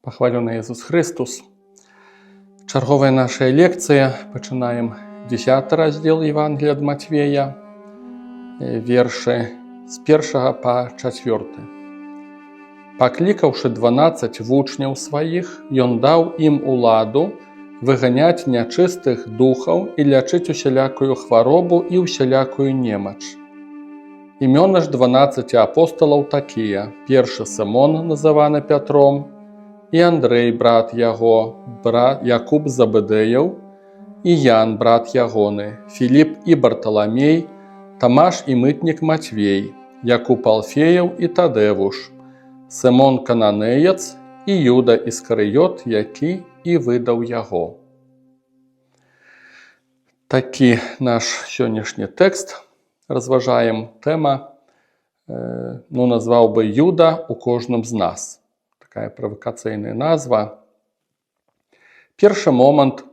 Пахвалёны Иисус Христос. Чарговая наша лекцыя. Пачынаем 10 раздзел Евангелия ад Матвея, вершы з 1 па 4. Паклікаўшы 12 вучняў сваіх, ён даў ім уладу выганяць нячыстых духаў і лячыць усялякую хваробу і усялякую немач. Імёны ж 12 апосталаў такія: першы Сымон, называны Пятром, і Андрэй, брат яго, Якуб Забэдэяў, і Ян, брат ягоны, Філіп і Барталамей, Тамаш і мытнік Матвей, Якуб Алфеяў і Тадэвуш, Сымон Кананеец і Юда Іскарыёт, які і выдаў яго. Такі наш сённяшні тэкст. Разважаем тэма, назваў бы Юда у кожным з нас. Такая правакацыйная назва. Першы момант,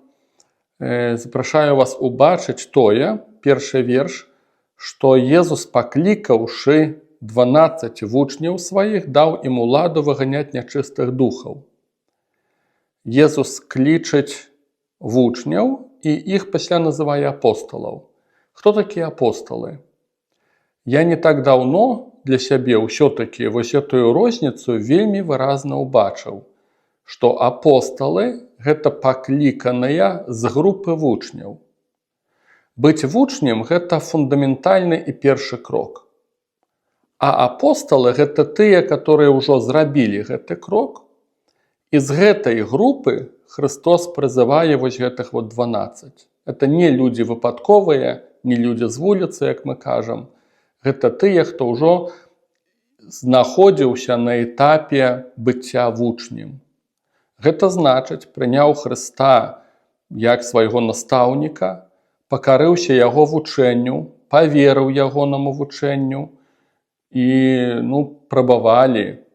запрашаю вас убачыць тое, першы верш, што Езус, паклікаўшы 12 вучняў сваіх, даў ім уладу выганяць нячыстых духаў. Езус клічыць вучняў і іх пасля называе апосталаў. Хто такія апосталы? Я не так даўно для сябе ўсё-такі вось этую розніцу вельмі выразна ўбачыў, што апосталы – гэта пакліканыя з групы вучняў. Быць вучнем – гэта фундаментальны і першы крок. А апосталы – гэта тыя, которые ўжо зрабілі гэты крок, і з гэтай групы Христос прызывае вось гэтых 12. Это не людзі выпадковыя, не людзі з вуліцы, як мы кажам. Гэта тыя, хто ўжо знаходзіўся на этапе быцця вучнем. Гэта значыць, прыняў Хрыста як свайго настаўніка, пакарыўся яго вучэнню, паверыў ягонаму вучэнню і прабавалі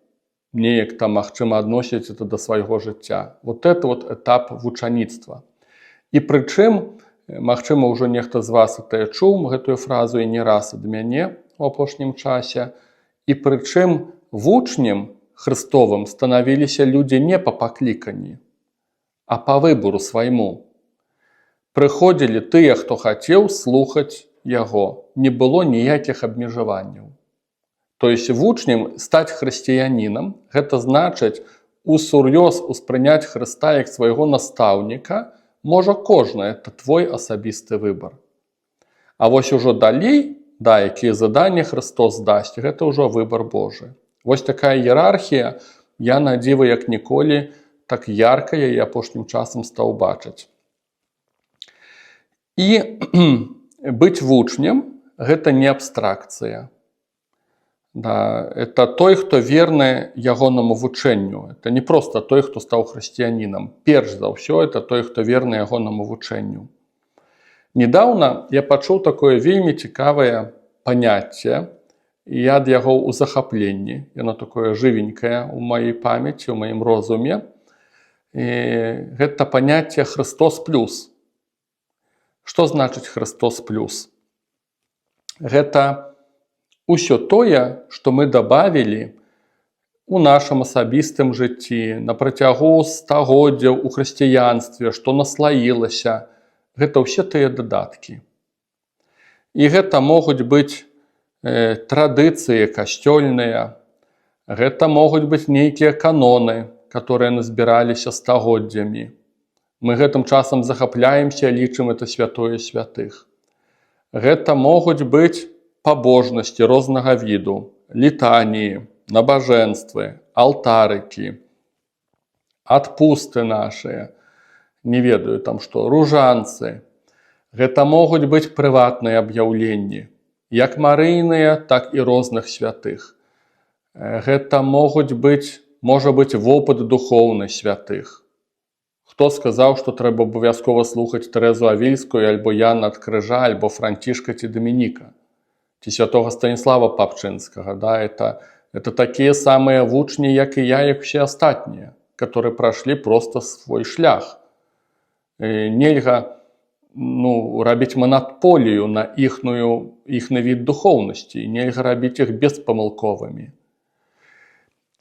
неяк там, магчыма, адносіць это да свайго жыцця. Вот это этап вучаніцтва. І прычым, магчыма, ўжо нехта з вас это чуў, гэтую фразу і не раз ад мяне у апошнім часе. І прычым вучнем Христовым станавіліся людзі не па пакліканні, а па выбору свайму. Прыходзілі тыя, хто хацеў слухаць яго. Не было ніякіх абмежаванняў. То есть вучнем стаць хрысціянінам – гэта значыць усур'ёз успрыняць Хрыста як свайго настаўніка можа кожны, это твой асабісты выбар. А вось ужо далей, якія заданні Христос дасць, гэта ўжо выбар Божы. Вось такая іерархія, я на дзіва як ніколі так ярка яе апошнім часам стаў бачыць. І быць вучнем – гэта не абстракцыя. Это той, хто верны ягонаму вучэнню. Это не проста той, хто стаў хрысціянінам. Перш за ўсё, это той, хто верны ягонаму вучэнню. Недаўна я пачуў такое вельмі цікавае паняцце, і я ад яго ў захапленні. Яно такое жывенькае ў маёй памяці, у маім розуме. І гэта паняцце Христос плюс. Што значыць Христос плюс? Гэта усё тое, што мы дабавілі у нашым асабістым жыцці, на працягу стагоддзяў у хрысціянстве, што наслаілася, гэта ўсе тыя дадаткі. І гэта могуць быць традыцыі касцёльныя, гэта могуць быць нейкія каноны, которые назбіраліся стагоддзямі. Мы гэтым часам захапляемся, лічым это святое святых. Гэта могуць быць пабожнасці рознага віду, літаніі, набажэнствы, алтарыкі, адпусты нашыя, не ведаю там што, ружанцы. Гэта могуць быць прыватныя аб'яўленні, як марыйныя, так і розных святых. Гэта можа быць вопыт духоўны святых. Хто сказаў, што трэба абавязкова слухаць Тэрэзу Авільскую, альбо Яна ад Крыжа, альбо Францішка ці Дамініка? Ці святога Станіслава Папчынскага, это такія самыя вучні, як і я, як усе астатнія, которые прашлі проста свой шлях. Нельга рабіць манатполію на іхны від духоўнасці, нельга рабіць іх беспамылковымі.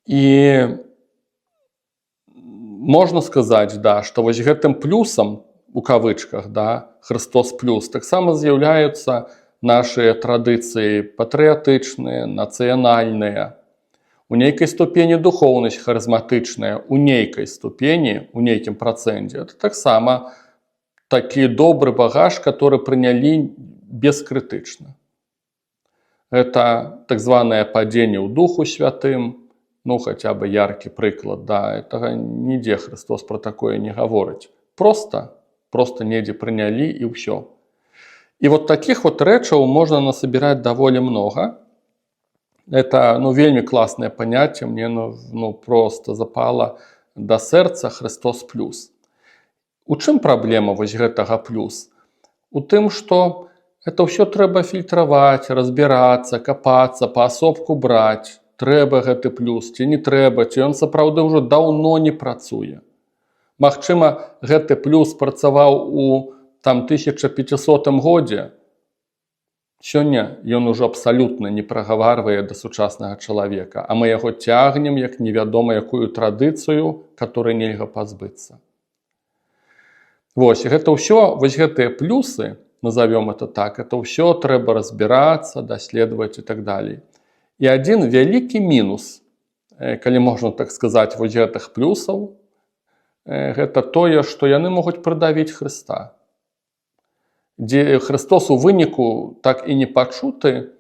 І можна сказаць, да, што вось гэтым плюсам, у кавычках, да, Христос плюс, таксама з'яўляюцца нашыя традыцыі патрыятычныя, нацыянальныя, у нейкай ступені духоўнасць харызматычная, у нейкай ступені, у нейкім працэнце. Это таксама такі добры багаж, который прынялі бескрытычна. Это так званае падзенне ў Духу Святым, ну, хаця бы яркі прыклад, да, этого нідзе Христос про такое не гаворыць. Просто недзе прынялі і ўсё. І вот таких вот рэчаў можна насабіраць даволі много. Это, ну, вельмі класнае паняцце, мне просто запала да сэрца Христос плюс. У чым праблема вось гэтага плюс? У тым, што это ўсё трэба фільтраваць, разбірацца, капацца, паасобку браць. Трэба гэты плюс, ці не трэба, ці ён сапраўды ўжо даўно не працуе. Магчыма, гэты плюс працаваў у 1500 годзе. Сёння ён ужо абсалютна не прагаварвае да сучаснага чалавека, а мы яго цягнем як невядома якую традыцыю, которой нельга пазбыцца. Вось, гэта ўсё, вось гэтыя плюсы, назовём это так, это ўсё трэба разбірацца, даследаваць і так далей. І адзін вялікі мінус, калі можна так сказаць, вось гэтых плюсаў, гэта тое, што яны могуць прыдавіць Хрыста. Дзе Христос у выніку так і не пачуты,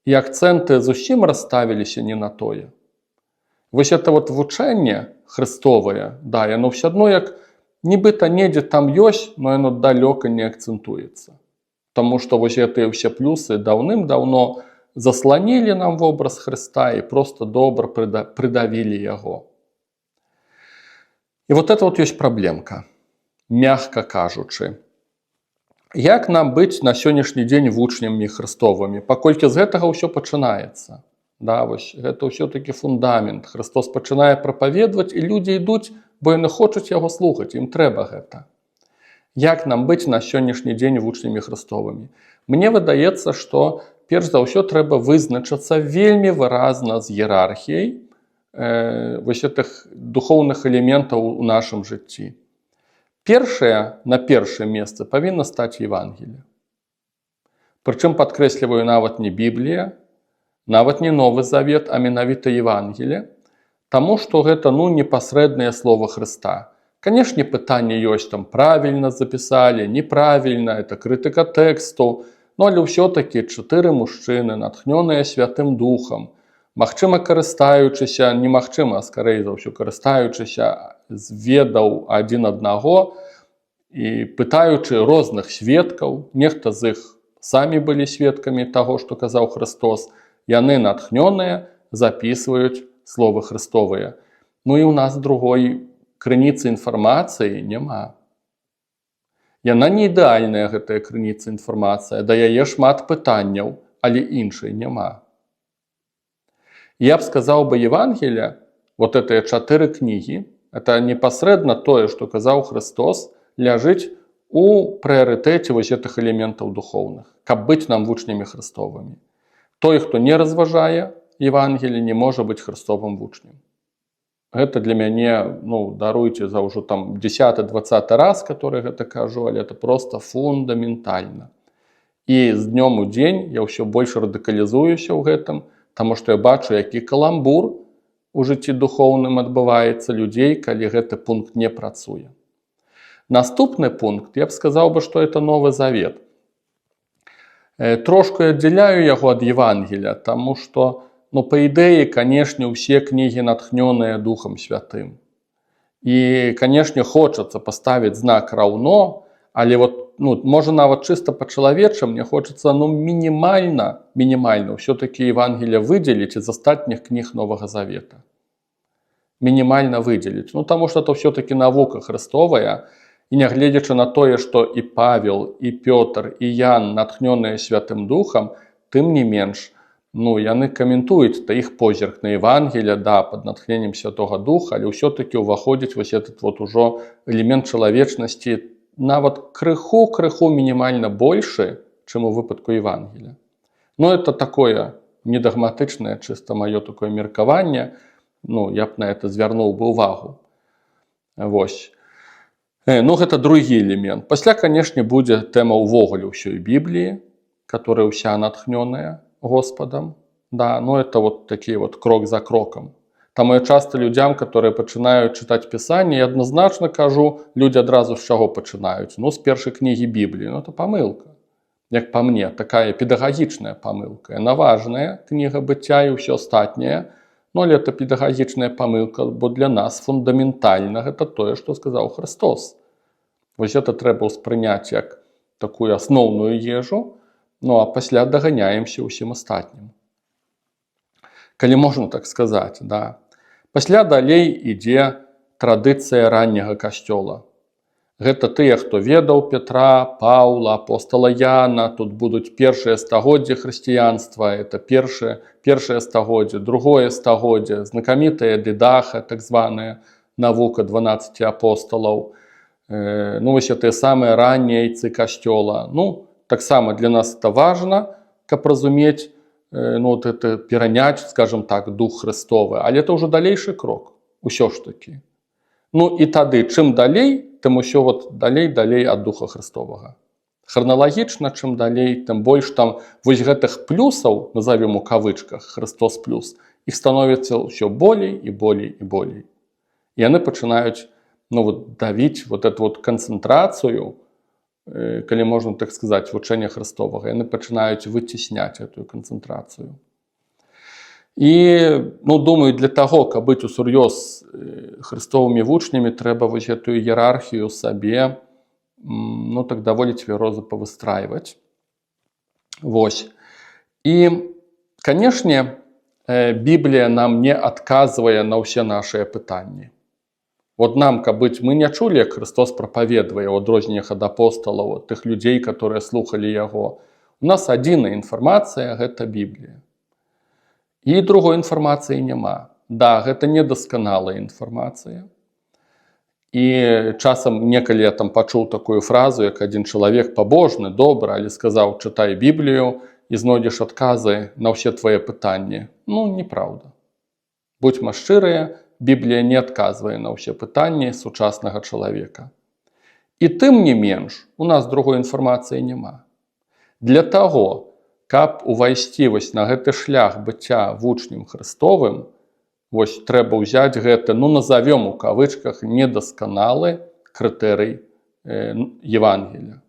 і акцэнты зусім расставіліся не на тое. Вось это вот вучэнне хрыстовае, да, яно ўсё адно як нібыта недзе там ёсць, но яно далёка не акцэнтуецца. Таму што вось гэтыя ўсе плюсы даўным-даўно засланілі нам вобраз Хрыста і просто добра прыдавілі яго. І вот это вот ёсць праблемка, мягка кажучы. Як нам быць на сённяшні дзень вучнямі Хрыстовымі? Паколькі з гэтага ўсё пачынаецца. Да, вось, гэта ўсё-такі фундамент. Христос пачынае прапаведваць, і людзі ідуць, бо яны хочуць яго слухаць, ім трэба гэта. Як нам быць на сённяшні дзень вучнямі Хрыстовымі? Мне выдаецца, што перш за ўсё трэба вызначыцца вельмі выразна з іерархіяй вось гэтых духоўных элементаў у нашым жыцці. Першае, на першае месца павінна стаць Евангелие. Прычым падкрэсліваю нават не Біблія, нават не Новы Завет, а менавіта Евангелие, таму што гэта непасрэднае слова Хрыста. Канешне, пытанне ёсць, там правільна запісалі, неправільна, это крытыка тэксту, но але ўсё-такі 4 мужчыны, натхнёныя Святым Духам, магчыма, карыстаючыся, немагчыма, а скарэй за ўсё карыстаючыся з ведаў адзін аднаго і пытаючы розных сведкаў, нехта з іх самі былі сведкамі таго, што казаў Христос, яны натхнёныя запісваюць словы Христовыя. Ну і ў нас другой крыніцы інфармацыі няма. Яна не ідэальная, гэтая крыніца інфармацыя, да яе шмат пытанняў, але іншай няма. Я б сказаў бы Евангелие, вот этыя 4 кнігі, это непасрэдна тое, што казаў Христос, ляжыць у прыярытэце вось гэтых элементаў духоўных, каб быць нам вучнямі Христовымі. Той, хто не разважае Евангелие, не можа быць Христовым вучнем. Гэта для мяне, даруйце за ўжо там 10-20 раз, который гэта кажу, але это просто фундаментальна. І з днём у дзень я ўсё больш радыкалізуюся ў гэтым, таму што я бачу, які каламбур у жыцці духоўным адбываецца людзей, калі гэты пункт не працуе. Наступны пункт, я б сказаў бы, што это Новы Завет. Трошку я аддзяляю яго ад Евангелия, таму што, па ідэі, канешне, усе кнігі натхнёныя Духам Святым. І, канешне, хочацца паставіць знак раўно, але можа нават чыста па-чалавеча, мне хочацца мінімальна ўсё-такі Евангелие выдзеліць з астатніх кніг Новага Завета. Мінімальна выдзеліць. Таму што это ўсё-такі навука Христовая, і нягледзячы на тое, што і Павел, і Пётр, і Ян натхнёныя Святым Духам, тым не менш, яны каментуюць іх позірк на Евангелие, да, пад натхненнем Святога Духа, але ўсё-такі ўваходзіць вось этот ужо элемент чалавечнасці нават крыху мінімальна большы, чым у выпадку Евангелия. Это такое недагматычнае, чыста маё такое меркаванне, я б на это звярнуў бы ўвагу. Вось. Ну, гэта другі элемент. Пасля, канешне, будзе тэма ўвогуле ўсёй Бібліі, которая ўся натхнёная Господом. Да, ну это вот такі вот крок за кроком. Таму я часта людзям, которые пачынаюць чытаць Пісанне, я адназначна кажу, людзі адразу з чаго пачынаюць? Ну, з першай кнігі Бібліі. Ну, это памылка. Як па мне, такая педагагічная памылка. Яна важная, кніга быцця і ўсё астатняе, но але это педагагічная памылка, бо для нас фундаментальна гэта тое, што сказаў Христос. Вось гэта трэба ўспрыняць як такую асноўную ежу, ну а пасля даганяемся ўсім астатнім. Калі можна так сказаць, да. Пасля далей ідзе традыцыя ранняга касцёла. Гэта тыя, хто ведаў Петра, Паўла, апостала Яна, тут будуць першыя стагоддзі хрысціянства, это першае стагоддзе, другое стагоддзе, знакамітая Дыдаха, так званая навука 12 апосталаў. Ну, вось тыя самыя раннія яйцы касцёла. Ну, таксама для нас это важна, каб разумець, ну, вот это пераняць, скажем так, дух Христовы. Але это ўжо далейшы крок, усё ж такі. Ну, і тады, чым далей, тым усё вот далей ад духа Христовага. Храналагічна, чым далей, тым больш там вось гэтых плюсаў, назовем у кавычках, Христос плюс, іх становіцца ўсё болей і болей і болей. І яны пачынаюць, ну, вот, давіць вот эту вот канцэнтрацыю, калі можна так сказаць, вучэння Христовага, яны пачынаюць выцісняць эту канцэнтрацыю. І, ну, думаю, для таго, каб быць усур'ёз хрыстовымі вучнямі, трэба вось гэтую іерархію сабе, ну, так даволі цвяроза павыстрайваць. Вось. І, канешне, Біблія нам не адказвае на ўсе нашыя пытанні. Вот нам, каб быць, мы не чулі, як Христос прапаведвае ў адрозненнях ад апосталаў, ад тых людзей, которые слухалі яго. У нас адзіная інфармацыя – гэта Біблія. І другой інфармацыі няма. Да, гэта недасканалая інфармацыя. І часам некалі я там пачуў такую фразу, як адзін чалавек пабожны, добры, але сказаў, чытай Біблію і знойдзеш адказы на ўсе твае пытанні. Ну, неправда. Будзьма шчырыя, Біблія не адказвае на ўсе пытанні сучаснага чалавека. І тым не менш, у нас другой інфармацыі няма. Для таго, каб увайсці вось на гэты шлях быцця вучнем Христовым, вось трэба ўзяць гэты, ну, назовём у кавычках, недасканалы крытэрый Евангелія.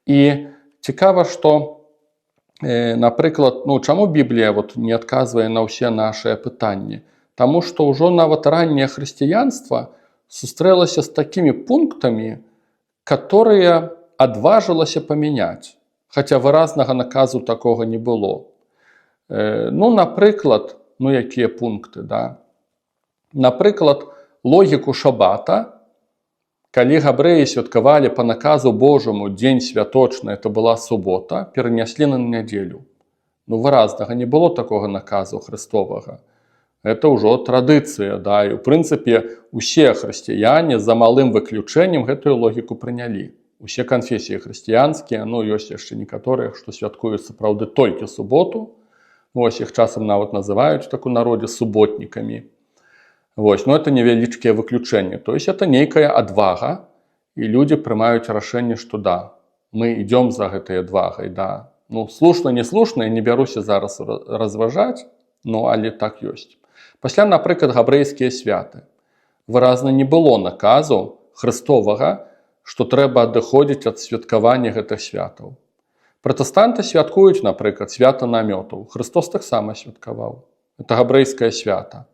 І цікава, што, напрыклад, ну, чаму Біблія вот не адказвае на ўсе нашыя пытанні? Таму што ўжо нават ранняе хрысціянства сустрэлася з такімі пунктамі, которые адважылася памяняць, хаця выразнага наказу такога не было. Ну, напрыклад, ну, якія пункты, да? Напрыклад, логіку шабата, калі габрэі святкавалі па наказу Божаму дзень святочны, это была субота, перанеслі на нядзелю. Ну, выразнага не было такога наказу Христовага. Это ўжо традыцыя, да, і ў прынцыпе усе хрысціяне за малым выключэннем гэтую логіку прынялі. Усе канфесіі хрысціянскія, ну, ёсць яшчэ некаторыя, што святкуюць сапраўды толькі суботу. Вось іх часам нават называюць так у народзе суботнікамі. Вось, но это невялічкія выключэнні. То есть это нейкая адвага, і людзі прымаюць рашэнне, што да, мы ідём за гэтай адвагай, да. Ну, слушна, не слушна, я не бяруся зараз разважаць, ну, але так ёсць. Пасля, напрыклад, габрэйскія святы. Выразна не было наказу Христовага, што трэба адыходзіць ад святкавання гэтых святаў. Пратэстанты святкуюць, напрыклад, свята намётаў. Христос таксама святкаваў. Это габрэйскае свята.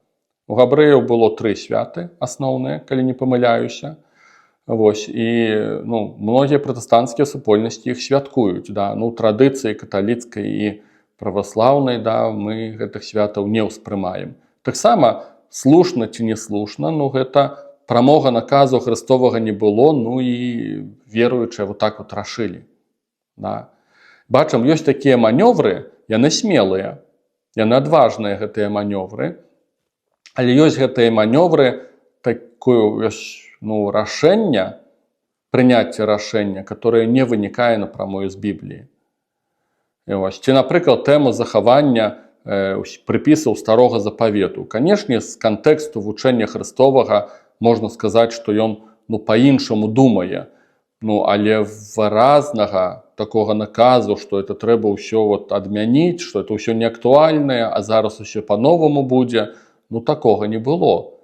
У габрэяў было 3 святы асноўныя, калі не памыляюся. Вось, і, ну, многія пратэстанцкія супольнасці іх святкуюць, да. Ну, традыцыі каталіцкай і праваслаўнай, да, мы гэтых святаў не ўспрымаем. Таксама, слушна ці не слушна, ну, гэта прамога наказу Христовага не было, ну і веруючыя вот так вот рашылі. Да. Бачым, ёсць такія манёвры, яны смелыя, яны адважныя гэтыя манёвры, але ёсць гэтыя манёвры, такое, ну, рашэння, прыняцце рашэння, которое не вынікае напрамую з Бібліі. Ці, напрыклад, тэма захавання прыпісаў старога запавету. Канешне, з кантэксту вучэння Христовага можна сказаць, што ён па-іншаму думае. Але выразнага такога наказу, што это трэба ўсё адмяніць, што это ўсё неактуальнае, а зараз усё па-новаму будзе, такога не было.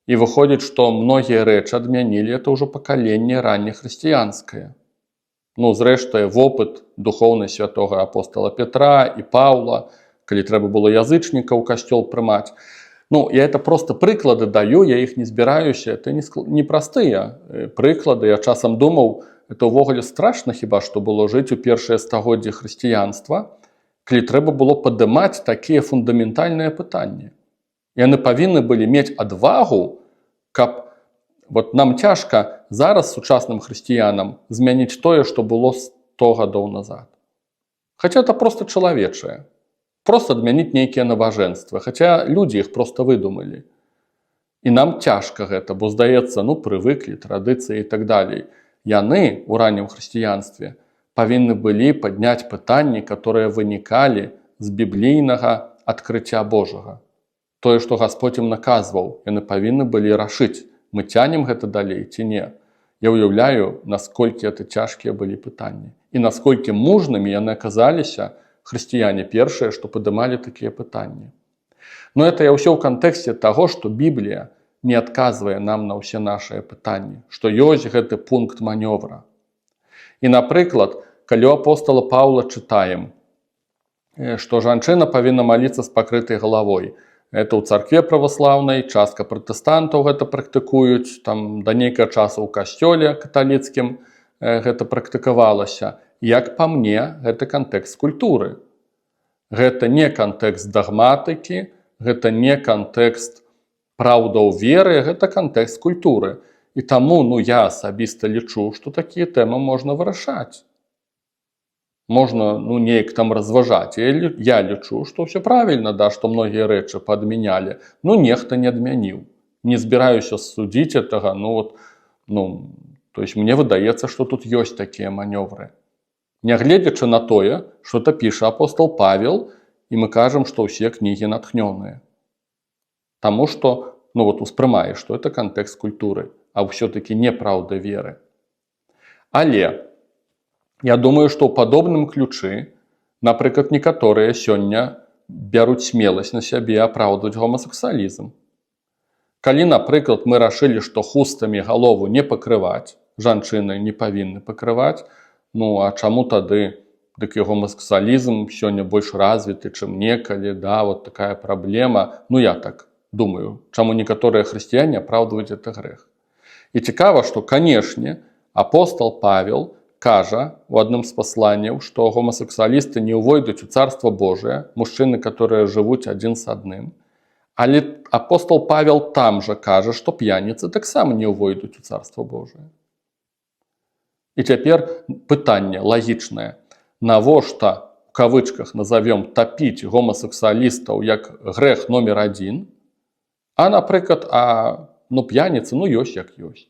І выходзіць, што многія рэчы адмянілі, это ўжо пакаленне раннехрысціянскае. Зрэшты, вопыт духоўны святога апостола Петра і Паўла, калі трэба было язычнікаў у касцёл прымаць. Я это просто прыклады даю, я іх не збіраюся, это непростыя прыклады. Я часам думаў, это ўвогуле страшна хіба што было жыць у першыя стагоддзі хрысціянства, калі трэба было падымаць такія фундаментальныя пытанні. Яны павінны былі мець адвагу, каб нам цяжка зараз сучасным хрысціянам змяніць тое, што было 100 гадоў назад. Хаця это просто чалавечае. Просто адмяніць нейкія набажэнствы, хаця людзі іх просто выдумалі. І нам цяжка гэта, бо здаецца, прывыклі, традыцыі і так далей. Яны у раннім хрысціянстве павінны былі падняць пытанні, которые вынікалі з біблійнага адкрыцця Божага. Тое, што Гасподзь ім наказваў, яны павінны былі рашыць, мы цянем гэта далей ці не. Я ўяўляю, насколькі это цяжкія былі пытанні. І насколькі мужнымі яны аказаліся хрысціяне першыя, што падымалі такія пытанні. Это я ўсё ў кантэксце таго, што Біблія не адказвае нам на ўсе нашыя пытанні, што ёсць гэты пункт манёвра. І, напрыклад, калі у апостола Паўла чытаем, што жанчына павінна маліцца з пакрытай галавой. Это ў царкве праваслаўнай, частка пратэстантаў гэта практыкуюць, да нейкага часу ў касцёле каталіцкім гэта практыкавалася. Як па мне, гэта кантэкст культуры. Гэта не кантэкст дагматыкі, гэта не кантэкст праўдаў веры, гэта кантэкст культуры. І таму, я асабіста лічу, што такія тэмы можна вырашаць. Можна, неяк там разважаць. Я лічу, што ўсё правільна, што многія рэчы падмянялі. Нехта не адмяніў. Не збіраюся судзіць гэтага, то есть мне выдаецца, што тут ёсць такія манёвры. Нягледзячы на тое, што это піша апостол Павел, і мы кажам, што ўсе кнігі натхнёныя. Таму што, успрымаеш, што это кантэкст культуры, а ўсё-такі неправда веры. Але я думаю, што ў падобным ключы, напрыклад, некаторыя сёння бяруць смеласць на сябе апраўдваць гомасексуалізм. Калі, напрыклад, мы рашылі, што хустамі галову не пакрываць, жанчыны не павінны пакрываць, а чаму тады і гомасексуалізм сёння больш развіты, чым некалі, такая праблема. Я так думаю, чаму некаторыя хрысціяне апраўдваюць гэта грэх. І цікава, што, канешне, апостол Павел кажа у адным з пасланняў, што гомасексуалісты не ўвойдуць у Царства Божие, мужчыны, которые жывуць адзін з адным. Але апостол Павел там жа кажа, што п'яніцы таксама не ўвойдуць у Царства Божие. І цяпер пытанне лагічнае. Навошта, у кавычках назовем, тапіць гомасексуалістаў як грэх номер 1, а, напрыклад, п'яніцы, ёсць як ёсць.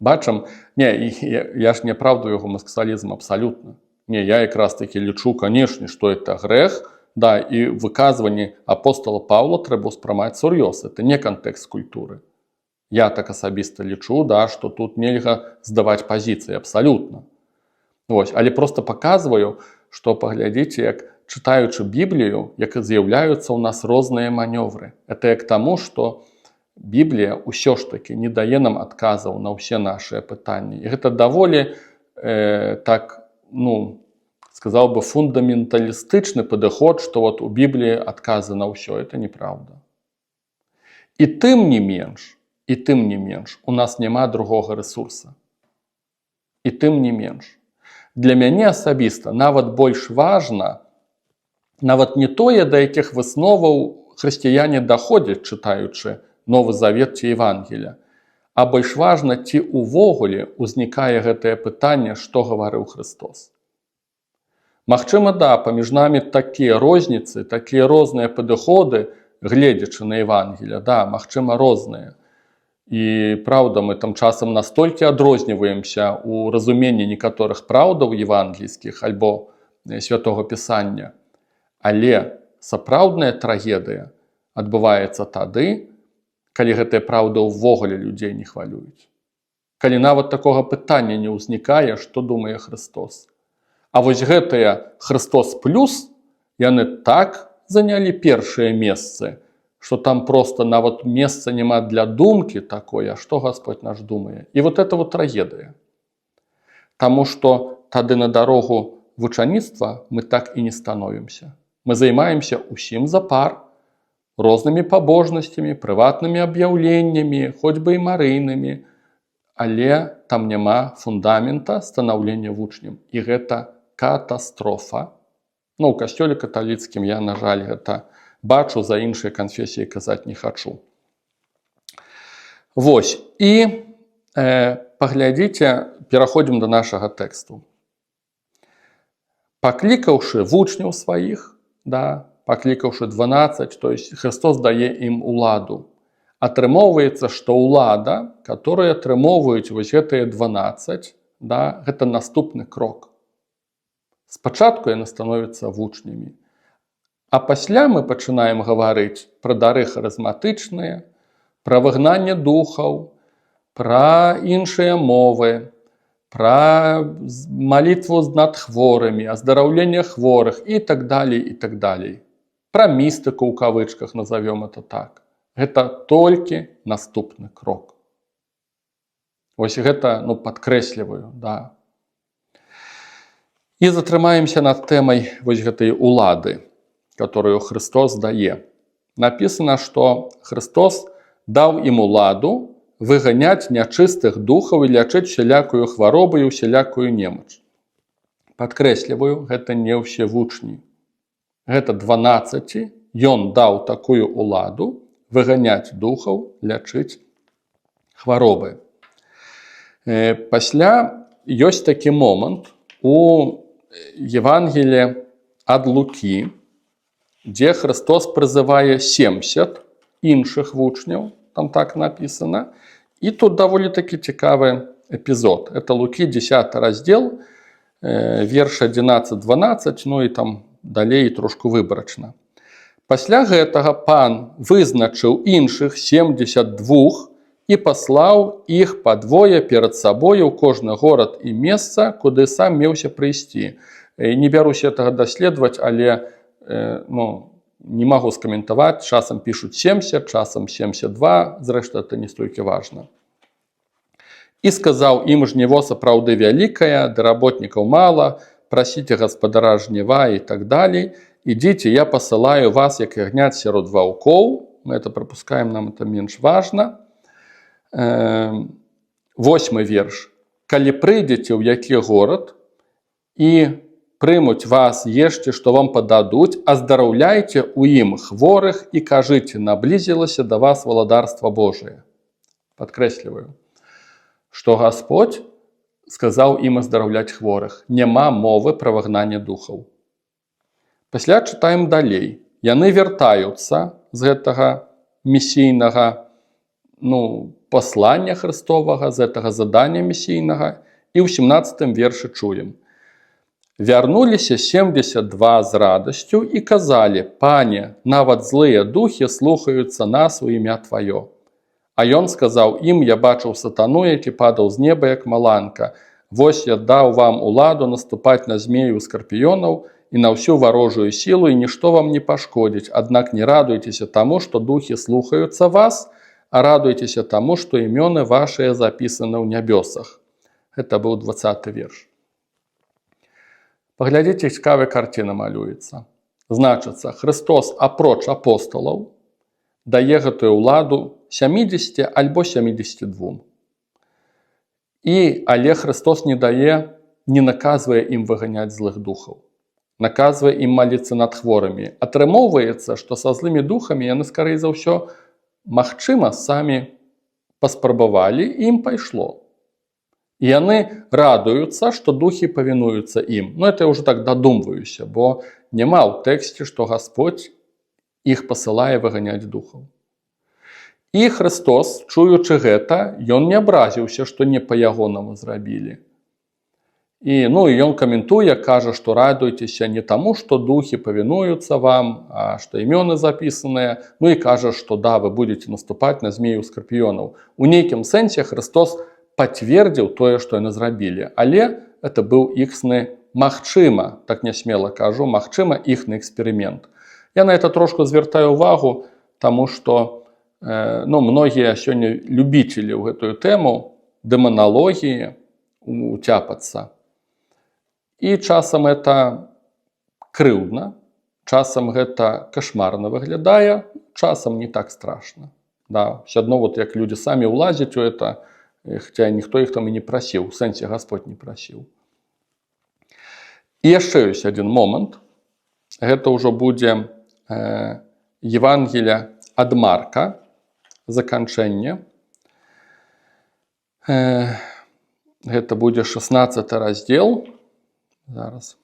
Бачым, я ж не апраўдваю гомасексуалізм абсалютна. Я якраз такі лічу, канешне, што это грэх, і выказванні апостола Паўла трэба ўспрымаць сур'ёз. Это не кантэкст культуры. Я так асабіста лічу, што тут нельга здаваць пазіцыі абсалютна. Але просто паказваю, што паглядзіце, як чытаючы Біблію, як з'яўляюцца ў нас розныя манёвры. Это як таму, што Біблія ўсё ж такі не дае нам адказаў на ўсе нашыя пытанні. І гэта даволі сказаў бы, фундаменталістычны падыход, што у Бібліі адказы на ўсё, это неправда. І тым не менш, у нас няма другога рэсурса. І тым не менш. Для мяне асабіста нават больш важна, нават не тое, да якіх высноваў хрысціяне даходзяць, чытаючы Новы Завет ці Евангелія, а больш важна, ці ўвогуле ўзнікае гэтае пытанне, што гаварыў Хрыстос. Магчыма, паміж намі такія розніцы, такія розныя падыходы, гледзячы на Евангелія, магчыма, розныя. І, праўда, мы там часам настолькі адрозніваемся ў разуменні некаторых праўдаў евангельскіх альбо святога Пісання. Але сапраўдная трагедыя адбываецца тады, калі гэтыя праўды ўвогуле людзей не хвалююць. Калі нават такога пытання не ўзнікае, што думае Христос. А вось гэтыя Христос плюс, яны так занялі першыя месцы, што там просто нават месца няма для думкі такой, а што Господь наш думае. І вот это вот трагедыя. Таму што тады на дарогу вучаніцтва мы так і не становімся. Мы займаемся усім запар, рознымі пабожнасцямі, прыватнымі аб'яўленнямі, хоць бы і марыйнымі, але там няма фундамента станаўлення вучнем. І гэта катастрофа. Ну, у касцёле каталіцкім я, на жаль, гэта бачу, за іншыя канфесіі казаць не хачу. Вось. І паглядзіце, пераходзім да нашага тэксту. Паклікаўшы вучняў сваіх, паклікаўшы 12, то есть Христос дае ім уладу. Атрымоўваецца, што ўлада, которую атрымоўваюць вось гэтыя 12, гэта наступны крок. Спачатку яны становяцца вучнямі. А пасля мы пачынаем гаварыць пра дары харызматычныя, пра выгнанне духаў, пра іншыя мовы, пра малітву над хворымі, аздараўленне хворых і так далей, і так далей. Пра містыку ў кавычках, назовём это так. Гэта толькі наступны крок. Вось гэта, падкрэсліваю, І затрымаемся над тэмай вось гэтай улады, которую Христос дае. Напісана, што Христос даў ім уладу выганяць нячыстых духаў і лячыць усялякую хваробу і усялякую немач. Падкрэсліваю, гэта не ўсе вучні. Гэта 12, ён даў такую уладу выганяць духаў, лячыць хваробы. Пасля ёсць такі момант у Евангеліі ад Лукі, дзе Христос прызывае 70 іншых вучняў, там так напісана. І тут даволі такі цікавы эпізод. Это Лукі, 10 раздзел, верш 11-12, і там далей трошку выбарачна. Пасля гэтага пан вызначыў іншых 72 і паслаў іх па двое перад сабою ў кожны горад і месца, куды сам меўся прыйсці. Не бяруся гэтага даследаваць, але не магу скаментаваць, часам пішуць 70, часам 72, зрэшты, это не столькі важна. І сказаў ім: жніво сапраўды вялікае, ды работнікаў мала, прасіце гаспадара жніва і так далей. Ідзіце, я пасылаю вас, як ягнят сярод ваўкоў. Мы это пропускаем, нам это менш важна. 8 верш. Калі прыйдзеце ў які горад і прымуць вас, ешце, што вам пададуць, аздараўляйце ў ім хворых і кажыце: наблізілася да вас валадарства Божие. Падкрэсліваю, што Гасподзь сказаў ім аздараўляць хворых. Няма мовы пра выгнанне духаў. Пасля чытаем далей. Яны вяртаюцца з гэтага місійнага паслання Христовага, з гэтага задання місійнага, і ў 17 вершы чуем. Вярнуліся 72 з радасцю і казалі: Пане, нават злыя духі слухаюцца нас у імя Тваё. А ён сказаў ім: я бачыў сатану, які падаў з неба, як маланка. Вось я даў вам уладу наступаць на змею скарпіёнаў і на ўсю варожую сілу, і нішто вам не пашкодзіць. Аднак не радуйцеся таму, што духі слухаюцца вас, а радуйцеся таму, што імёны вашыя запісаны ў нябёсах. Гэта быў 20 верш. Паглядзіце, цікавая карціна малюецца. Значыцца, Христос, апроч апосталаў, дае гэтую ўладу 70 альбо 72. Але Христос не дае, не наказвае ім выганяць злых духаў. Наказвае ім маліцца над хворымі. Атрымоўваецца, што са злымі духамі яны, скорей за ўсё, магчыма, самі паспрабавалі, і ім пайшло. І яны радуюцца, што духі павінуюцца ім. Это я ўжо так дадумваюся, бо няма ў тэксце, што Гасподзь іх пасылае выганяць духаў. І Христос, чуючы гэта, ён не абразіўся, што не па-ягонаму зрабілі. І ён каментуе, кажа, што радуйцеся не таму, што духі павінуюцца вам, а што імёны запісаныя. І кажа, што да, вы будете наступаць на змею скарпіёнаў. У нейкім сэнсе Христос пацвердзіў тое, што яны зрабілі. Але это быў іхсны, магчыма, так нясмела кажу, магчыма, іхны эксперымент. Я на это трошку звяртаю ўвагу, таму што многія сёння любіцелі ў гэтую тэму дэманалогіі уцяпацца. І часам гэта крыўдна, часам гэта кашмарна выглядае, часам не так страшна. Да, все адно, як людзі самі ўлазяць у это, хаця ніхто іх там і не прасіў, у сэнсе Гасподь не прасіў. І яшчэ ёсць адзін момант. Гэта ўжо будзе Евангелія ад Марка, заканчэнне. Гэта будзе 16 раздзел. Зараз.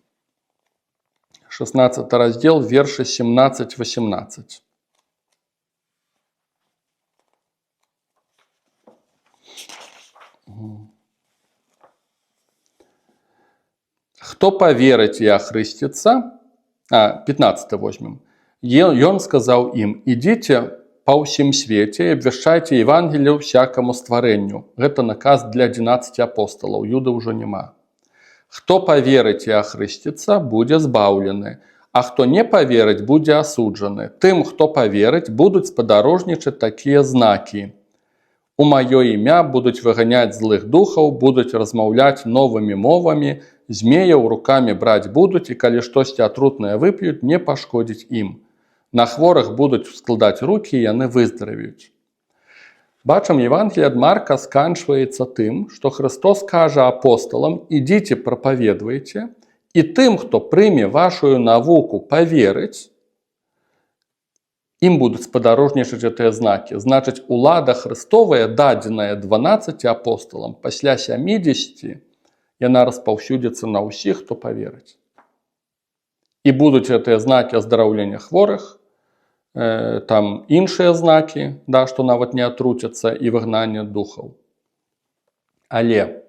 16 раздзел, вершы 17-18. «Хто поверить и охрестится?» 15 возьмем. «Ён сказал им: идите по всем свете и обвещайте Евангелие всякому створению». Это наказ для 11 апостолов, Юды уже нема. «Хто поверить и охрестится, будет збавлены, а хто не поверить, будет осуджены. Тым, хто поверить, будут сподорожничать такие знаки. У маё імя будут выгонять злых духов, будут размаўлять новыми мовами, змеяў руками брать будут, и коли штосьці атрутнае выпьют, не пашкодить им. На хворых будут складать руки, и яны выздоровеют». Бачым, Евангелие ад Марка сканчваецца тым, што Христос кажа апостолам: «Ідзіце, прапаведвайце, і тым, хто прыме вашую навуку поверыць, ім будуць спадарожнічаць гэтыя знакі». Значыць, улада Христовая, дадзеная 12 апостолам, пасля 70 яна распаўсюдзіцца на ўсіх, хто поверыць. І будуць гэтыя знакі аздараўлення хворых, там іншыя знакі, да, што нават не атруцяцца, і выгнанне духаў. Але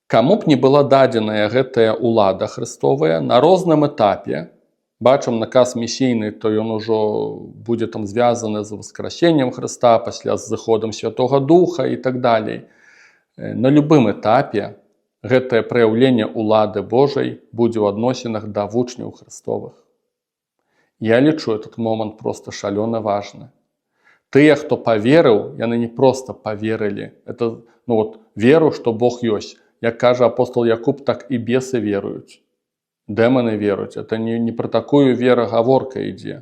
каму б не была дадзеная гэтая улада Христовая на розным этапе, бачым наказ місійны, то ён ужо будзе там звязаны з воскресеннем Христа, пасля з зыходам Святога Духа і так далей. На любым этапе гэтае праяўленне улады Божай будзе ў адносінах да вучняў Христовых. Я лічу этот момент просто шалёна важны. Тыя, хто поверыў, яны не просто поверылі. Это, веру, што Бог ёсць. Як кажа апостол Якуб, так і бесы веруюць. Дэманы веруюць. Это не про такую веру гаворка ідзе.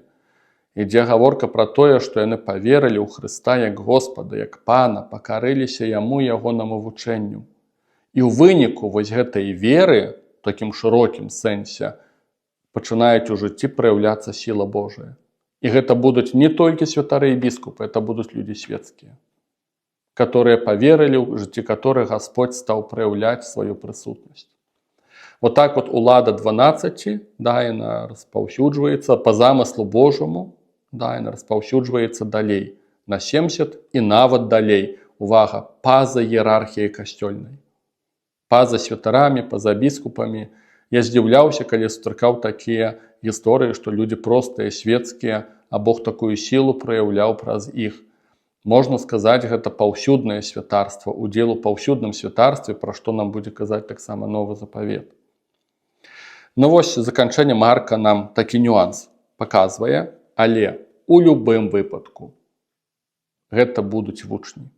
Ідзе гаворка про тое, што яны поверылі ў Хрыста як Господа, як Пана, пакарыліся Яму, Ягонаму вучэнню. І ў выніку вось гэтай веры, в такім шырокім сэнсе, пачынаюць у жыцці праяўляцца сіла Божая. І гэта будуць не толькі святары і біскупы, это будуць людзі светскія, которые поверылі, у жыцці которых Господь стаў праяўляць сваю прысутнасць. Вот так вот улада 12, да, яна распаўсюджваецца по замыслу Божаму, да, яна распаўсюджваецца далей, на 70 і нават далей. Увага, па-за іерархіяй касцёльнай, па-за святарамі, па-за біскупамі. Я здзіўляўся, калі сустракаў такія гісторыі, што людзі простыя, светскія, а Бог такую сілу праяўляў праз іх. Можна сказаць, гэта паўсюднае святарства, удзел у паўсюдным святарстве, пра што нам будзе казаць таксама новы запавет. Вось заканчэнне Марка нам такі нюанс паказвае, але у любым выпадку гэта будуць вучні.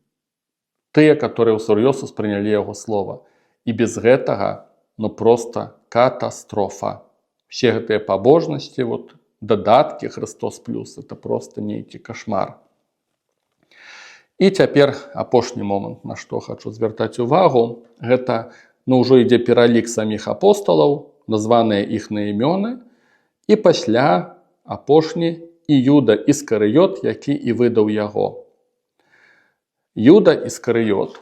Тыя, которые ўсур'ёз успрынялі яго слова. І без гэтага просто катастрофа. Все гэтыя пабожнасці, дадаткі Христос плюс, это просто нейкі кашмар. І цяпер апошні момант, на што хачу звяртаць увагу, гэта ўжо ідзе пералік саміх апостолаў, названыя іхныя імёны, і пасля апошні Іуда Іскарыёт, які і выдаў яго. Іуда Іскарыёт,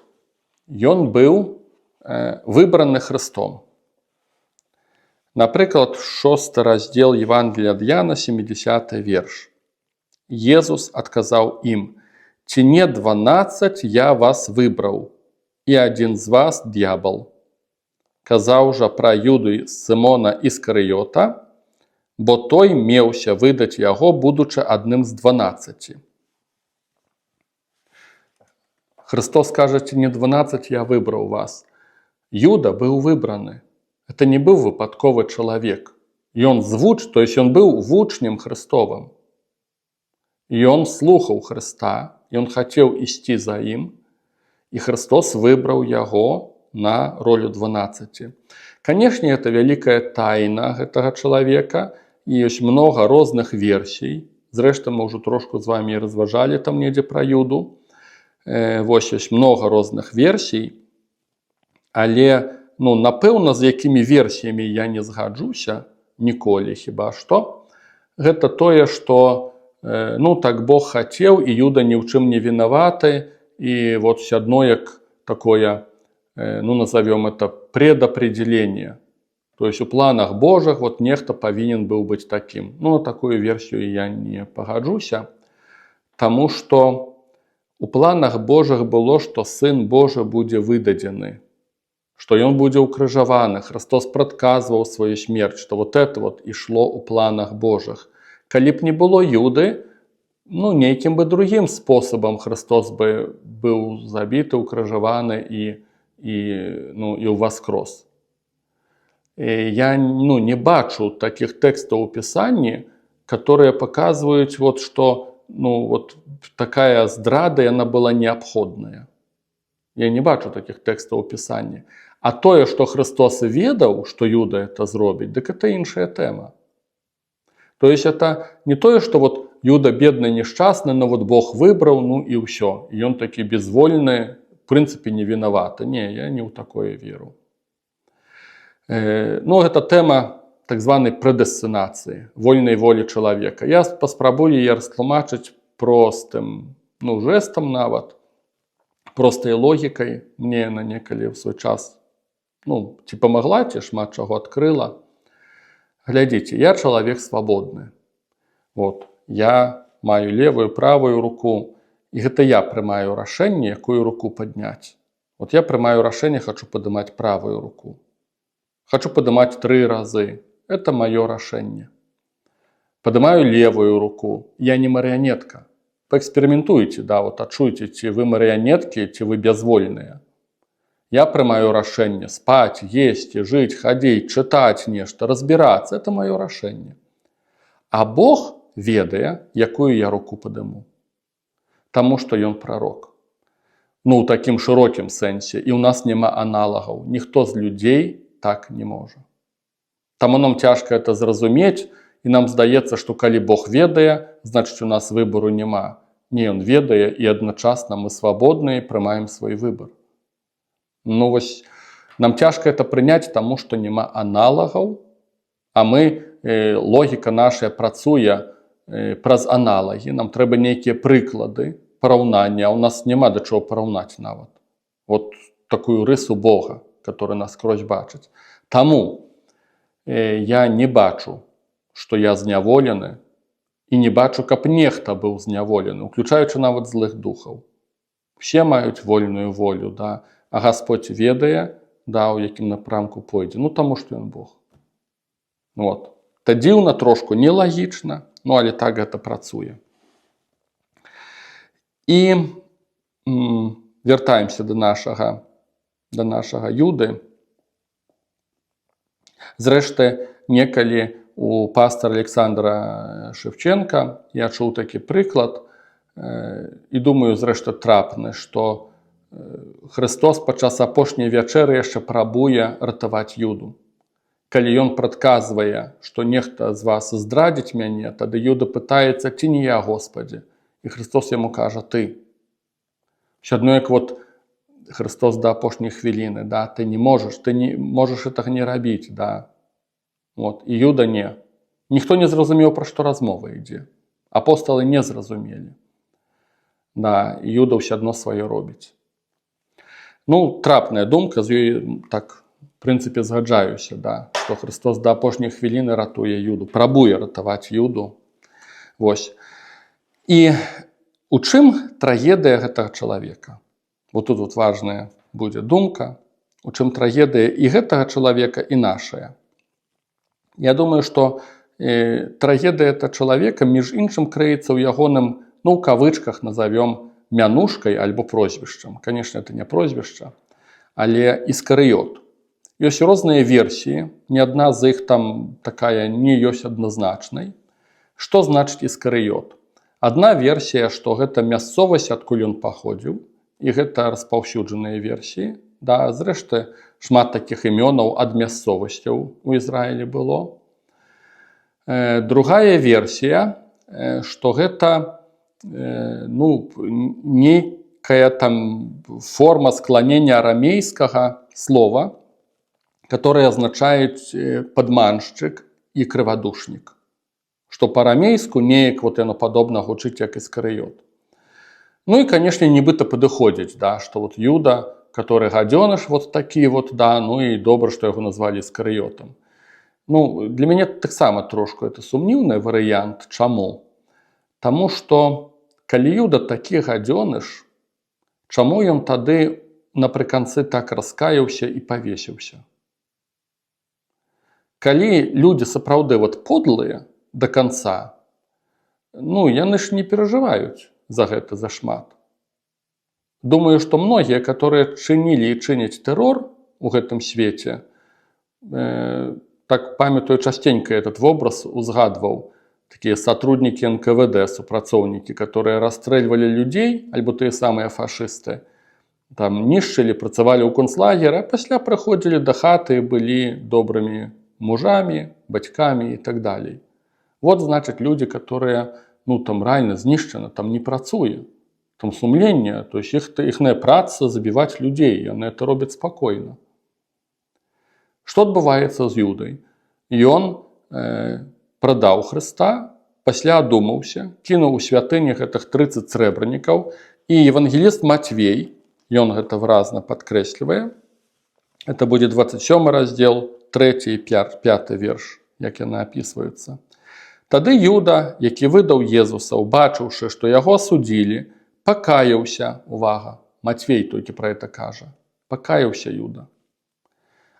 ён быў выбраны Христом. Напрыклад, 6 раздзел Евангелия ад Яна, 70 верш. Езус адказаў ім: «Ці не 12 я вас выбраў, і адзін з вас д'ябал». казаў жа пра Юду Сымона Іскарыёта, бо той меўся выдаць яго, будучы адным з 12. Христос кажа, не 12 я выбраў вас. Юда быў выбраны. Это не быў выпадковы чалавек. Ён то есть ён быў вучнем Христовым. І ён слухаў Христа, ён хацеў ісці за ім, і Христос выбраў яго на ролю 12. Канешне, это вялікая тайна гэтага чалавека, і ёсць многа розных версій. Зрэшты, мы ўжо трошку з вамі разважалі там недзе пра Юду. Вось ёсць многа розных версій, але, напэўна, з якімі версіямі я не згаджуся ніколі, хіба што. Гэта тое, што, так Бог хацеў, і Юда ні ў чым не вінаваты, і вот все одно як такое, назовем это предопределение. То есть у планах Божьих вот нехта повинен был быть таким. На такую версию я не погоджуся, тому что у планах Божьих было, что Сын Божий будет выдадзены, что Он будет укрыжаваны. Христос прадказваў свою смерть, что вот это вот ишло у планах Божьих. Калі б не было Юды, нейкім бы другим способом Христос бы был забіты, укрыжаваны и уваскрос. Я не бачу таких текстов у Писанні, которые показывают, что такая здрада, она была необходная. Я не бачу таких текстов у Писанні. А тое, что Христос ведаў, что Юда это зробіць, так это іншая тема. То есть это не тое, что Юда бедный, несчастный, но Бог выбрал, и все. И он таки безвольный, в принципе, не виноват. Не, я не в такое веру. Это тема так званой предестинации, вольной воли человека. Я паспрабую її растлумачыць простым, жестом нават, простой логикой. Мне она некалі в свой час, ці помогла, ці шмат чаго открыла. Глядите, я человек свободный. Я маю левую, правую руку, и это я прымаю рашэнне, якую руку поднять. Я прымаю рашэнне, хочу поднимать правую руку. Хочу поднимать 3 разы. Это мое рашэнне. Поднимаю левую руку. Я не марионетка. Поэкспериментуйте, отчуйте, ці вы марионетки, ці вы безвольные. Я прымаю рашэнне спать, есть, жить, ходить, читать нешта, разбираться. Это мое рашэнне. А Бог ведае, якую я руку падыму. Таму што ён пророк. У такім шырокім сэнсе. І ў нас няма аналагаў. Ніхто з людзей так не можа. Таму нам цяжка это зразумець, і нам здаецца, што калі Бог ведае, значыць у нас выбору няма. Не, ён ведае, і адначасна мы свабодныя, прымаем свой выбор. Нам цяжка это прыняць, таму што няма аналагаў, а логіка наша працуе праз аналагі. Нам трэба нейкія прыклады, параўнання, а у нас няма да чаго параўнаць нават. Такую рысу Бога, который нас скрозь бачыць. Таму я не бачу, што я зняволены, і не бачу, каб нехта быў зняволены, уключаючы нават злых духаў. Все маюць вольную волю, а Господь ведае, у якім напрамку пойдзе. Таму што ён Бог. Это дзіўна трошку, нелагічна, але так гэта працуе. І вяртаемся до нашага Юды. Зрэшты, некалі у пастора Александра Шевченка я чуў такі прыклад, і думаю, зрэшты, трапны, што Христос падчас апошняй вячэры яшчэ прабуе ратаваць Юду. Калі ён прадказвае, што нехта з вас здрадзіць мяне, тады Юда пытаецца, ці не я, Господі. І Христос яму кажа, ты. Все адно як Христос до апошняй хвіліны, ты не можаш гэтага не рабіць, І Юда не. Ніхто не зразумеў, пра што размова ідзе. Апосталы не зразумелі. І Юда ўсё адно сваё робіць. Трапная думка, з ёй так, в прынцыпе, згаджаюся, што Христос до апошняй хвіліны ратуе Юду, прабуе ратаваць Юду. І у чым трагедыя гэтага чалавека? Тут важная будзе думка. у чым трагедыя і гэтага чалавека, і нашая. Я думаю, што трагедыя этого чалавека, між іншым, крыецца ў ягоным, ну, ў кавычках назовем, мянушкай альбо прозвішчам. Конечно, это не прозвішча, але Іскарыёт. Ёсць розныя версіі, ні адна з іх там такая не ёсць адназначнай. Што значыць Іскарыёт? Адна версія, што гэта мясцовасць, адкуль ён паходзіў, і гэта распаўсюджаныя версіі. Да, зрэшты, шмат такіх імёнаў ад мясцовасцяў у Ізраілі было. Другая версія, што гэта некая там форма склонения арамейскага слова, которое означает падманшчык і крывадушнік. Што па-арамейску неяк вот яно падобна гучыць як Іскарыёт. Ну і, конечно, нібыта падыходзіць, да, што вот Юда, который гадзёныш вот такі вот, да, ну і добра, што яго назвалі Іскарыётам. Ну, для мяне таксама трошку это сумнівны варыянт. Чаму? Таму што калі Юда такі гадзёныш, чаму ён тады напрыканцы так раскаяўся і павесіўся? Калі людзі сапраўды вот подлыя до конца, ну, яны ж не перажываюць за гэта зашмат. Думаю, што многія, которые чынілі і чыняць тэрор у гэтым свеце, так памятаю, частенька этот вобраз узгадваў, такие сотрудники НКВД, супрацоўнікі, которые расстрэльвалі людзей, альбо тыя самыя фашысты, там нішчылі, працавалі ў концлагеры, а пасля прыходзілі да хаты і былі добрымі мужамі, бацькамі і так далей. Вот, значит, люди, которые, ну, там реально знішчаны, там не працуе, там сумленне, то есть іхная праца забіваць людзей, яны это робяць спакойна. Што адбываецца з Юдай? Ён прадаў Хрыста, пасля адумаўся, кінуў у святыні гэтых 30 срэбранікаў, і евангеліст Матвей, ён гэта выразна падкрэслівае, это будзе 27 раздзел, 3 і 5 верш, як яны апісваюцца. Тады Юда, які выдаў Езуса, убачыўшы, што яго асудзілі, пакаяўся, увага, Матвей толькі пра гэта кажа, пакаяўся Юда.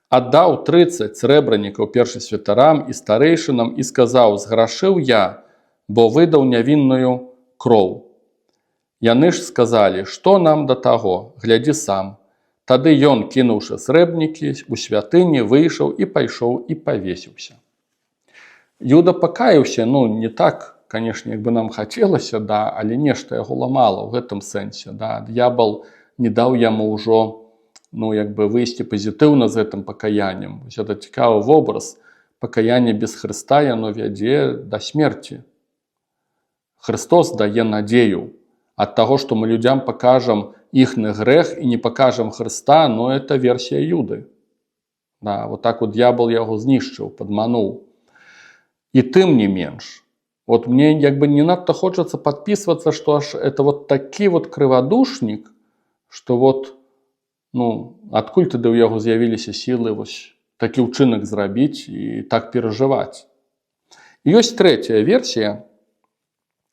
Аддаў 30 срэбранікаў першасвятарам і старэйшынам і сказаў: «Зграшыў я, бо выдаў нявінную кроў». Яны ж сказалі: «Што нам да таго? Глядзі сам». Тады ён, кінуўшы срэбнікі, у святыні выйшаў і пайшоў і павесіўся. Юда пакаяўся, ну, не так, конечно, як бы нам хацелася, да, але нешта яго ламала ў гэтым сэнсе. Да. Д'ябал не даў яму ўжо, ну, як бы выйсці пазітыўна з гэтым пакаяннем. Это цікавы вобраз. Пакаянне без Хрыста, яно вядзе да смерці. Христос дае надзею. Ад таго, што мы людзям пакажам іхны грэх і не пакажам Хрыста, но это версія Юды. Да, вот так вот д'ябал яго знішчыў, падмануў. І тым не менш, вот мне як бы не надта хочацца падпісвацца, што аж это вот такі вот крывадушнік, што вот, ну, адкуль тады ў яго з'явіліся сілы вось такі ўчынак зрабіць і так перажываць. Ёсць трэцяя версія,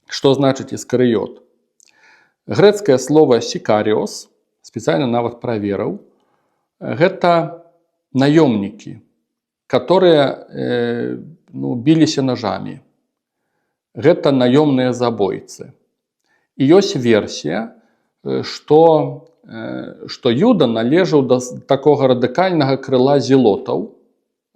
што значыць Іскарыёт. Грэцкае слово «сікаріос», спецыяльна нават праверыў, гэта наёмнікі, которые біліся ножамі. Гэта наёмныя забойцы. І ёсць версія, што Юда належаў да такога радыкальнага крыла зелотаў.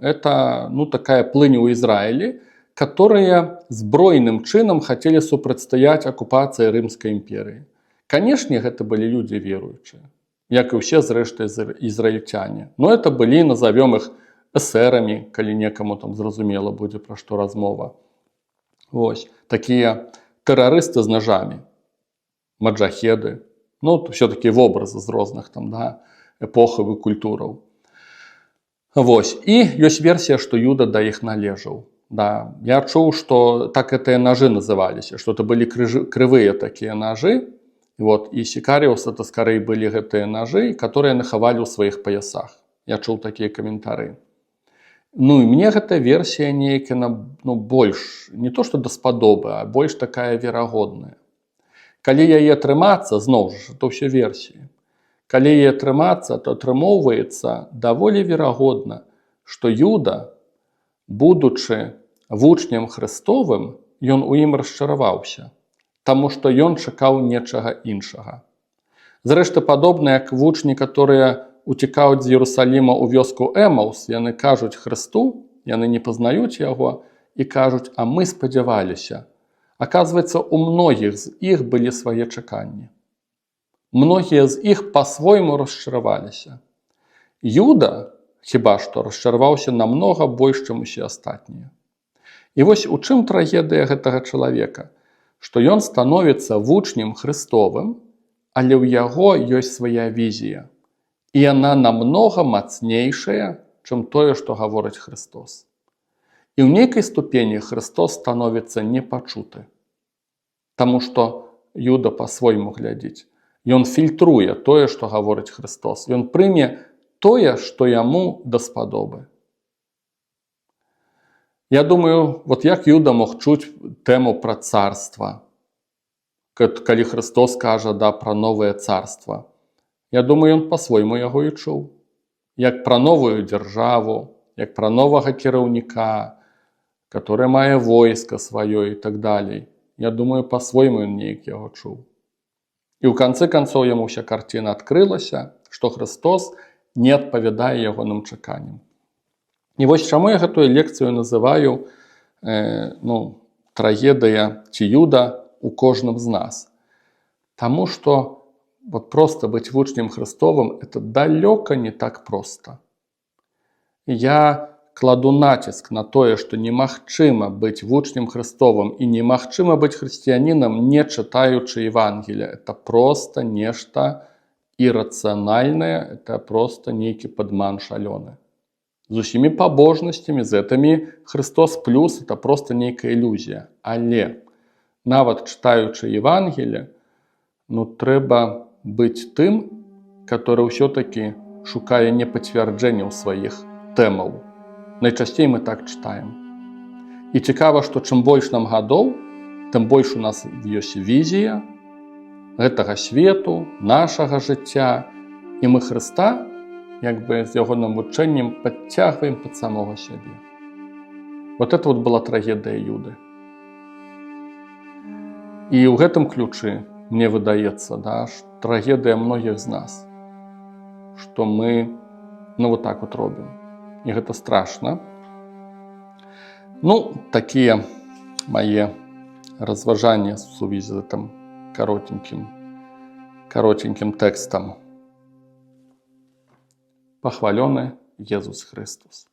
Это, ну, такая плынь у Ізраілі, которые збройным чынам хацелі супрацьстаяць акупацыі Рымскай імперыі. Канешне, гэта былі людзі веруючыя, як і ўсе зрэшты ізраільцяне. Но это былі, назовём іх, эсэрамі, калі некаму там зразумела будзе, пра што размова. Вось, такія тэрарысты з ножамі, маджахеды, ну, все-таки вобразы з розных там, да, эпохаў і культураў. Вось, і ёсць версія, што Юда да іх належаў. Да, я чуў, што так гэтыя ножы называліся, што это былі крывыя такія ножы, вот, і сікаріус это скорей былі гэтыя ножы, которые нахавалі ў сваіх паясах. Я чуў такія каментары. Ну, і мне гэта версія нейкая, ну, больш, не то што даспадобы, а больш такая верагодная. Калі яе атрымацца, зноў жа, то ўсе версіі. Калі яе трымацца, то атрымоўваецца даволі верагодна, што Юда, будучы вучнем Христовым, ён у ім расчараваўся, таму што ён чакаў нечага іншага. Зрэшты, падобна як вучні, которые уцікаюць з Іерусаліма ў вёску Эмаус, яны кажуць Христу, яны не пазнаюць яго і кажуць: а мы спадзяваліся. Аказваецца, у многіх з іх былі свае чаканні. Многія з іх па-свойму расчараваліся. Юда, хіба што, расчараваўся намнога больш, чым усе астатнія. І вось у чым трагедыя гэтага чалавека, што ён становіцца вучнем Христовым, але ў яго ёсць свая візія. І яна намнога мацнейшая, чым тое, што гаворыць Христос. І ў нейкай ступені Христос становіцца непачуты. Таму што Юда па-свойму глядзіць. Ён фільтруе тое, што гаворыць Христос. Ён прыме тое, што яму даспадобы. Я думаю, вот як Юда мог чуць тэму пра царства, калі Христос кажа, да, пра новае царства. Я думаю, ён па-свойму яго і чуў. Як пра новую дзяржаву, як пра новага кіраўніка, который мае войска сваё і так далей. Я думаю, па-свойму ён неяк яго чуў. І ў канцы канцоў яму ўся карціна адкрылася, што Христос не адпавядае ягоным чаканням. І вось чаму я гэтую лекцыю называю трагедыя ці Юда у кожным з нас. Таму што вот просто быць вучнем Христовым — это далёка не так проста. Я кладу націск на тое, што немагчыма быць вучнем Христовым і немагчыма быць хрысціянінам, не чытаючы Евангелія. Это просто нешта іррацыянальнае, это просто нейкі падман шалёны. З усімі пабожнасцямі, з гэтымі Христос плюс — это просто нейкая ілюзія. Але нават чытаючы Евангелие, трэба быць тым, который ўсё-таки шукае непацвярджэнняў сваіх тэмаў. Найчасцей мы так чытаем. І цікава, што чым больш нам гадоў, тым больш у нас ёсць візія гэтага свету, нашага жыцця, і мы Хрыста, як бы з ягоным вучэннем, падцягваем пад самога сябе. Вот это вот была трагедыя Юды. І ў гэтым ключы, мне выдаецца, да, трагедыя многіх з нас, што мы вот так вот робім. І гэта страшна. Такія мае разважанні ў сувязі з гэтым каротенькім тэкстам. Пахвалёны Езус Христос.